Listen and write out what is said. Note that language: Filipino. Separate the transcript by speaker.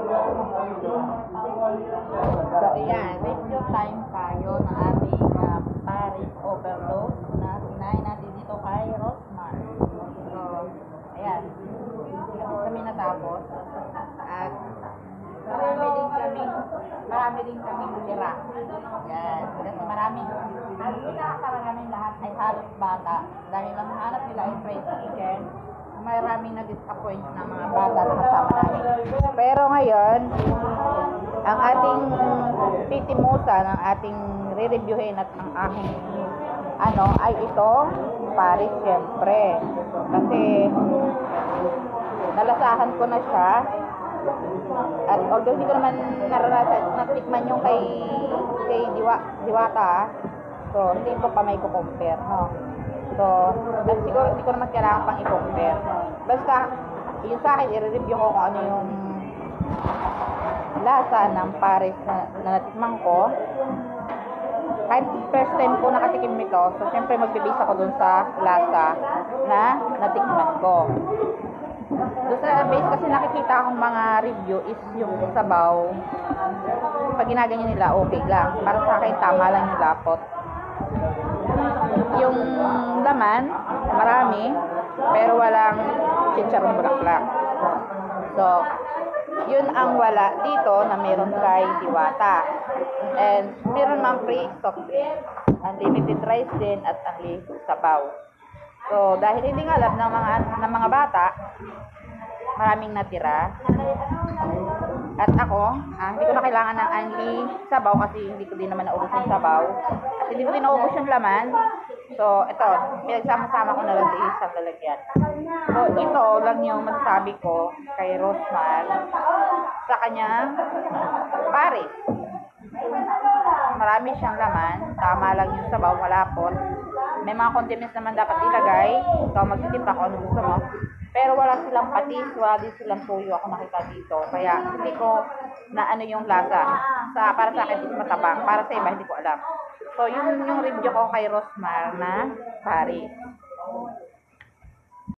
Speaker 1: So, ayan. Review time tayo ng ating Paris Overload na sinayin natin dito kay Rosmar. So, ayan. Kami natapos. At marami din kaming tira. Ayan. Kasi maraming lahat ay halos bata. Dahil ang hanap nila ay fried chicken. Maraming na-disappoint na mga bata na kasama namin. Pero ngayon, ang ating titimusa ng ating re-reviewin at ang aking ay itong Paris syempre. Kasi nalasahan ko na siya. At although hindi ko naman naranasan, natikman yung kay Diwata, so hindi ko pa may compare, no? So, at siguro hindi ko naman kailangan pang i-compare. Basta, yung sa akin, i-review ko kung ano yung lasa ng Paris na natikman ko. Kahit first time ko nakatikim nito, so syempre magbibase ako dun sa lasa na natikman ko. Doon sa base kasi nakikita akong mga review is yung sabaw, pag ginaganyan nila, okay lang. Para sa akin, tama lang yung lapot. Yung laman, marami, pero walang chicharong bulaklak. So, yun ang wala dito na meron kay Diwata. And meron mang free soft drink, unlimited rice din at unlimited sabaw. So, dahil hindi nga alam ng mga bata, maraming natira. At ako, hindi ko na kailangan ng only sabaw kasi hindi ko din naman naubos yung sabaw. At hindi ko din naubos yung laman. So, ito, pinagsama-sama ko na lang sa isang lalagyan. So, ito lang yung magsabi ko kay Rosmar sa kanyang Paris. Marami siyang laman, tama lang yung sabaw, malapot. May mga condiments naman dapat ilagay. Ikaw magtitimpla kung ano gusto mo. Pero wala silang patis, wala din silang toyo ako nakita dito. Kaya hindi ko na ano yung lasa. Para sa akin, hindi matabang. Para sa iba, hindi ko alam. So, yun yung review ko kay Rosmar na Paris.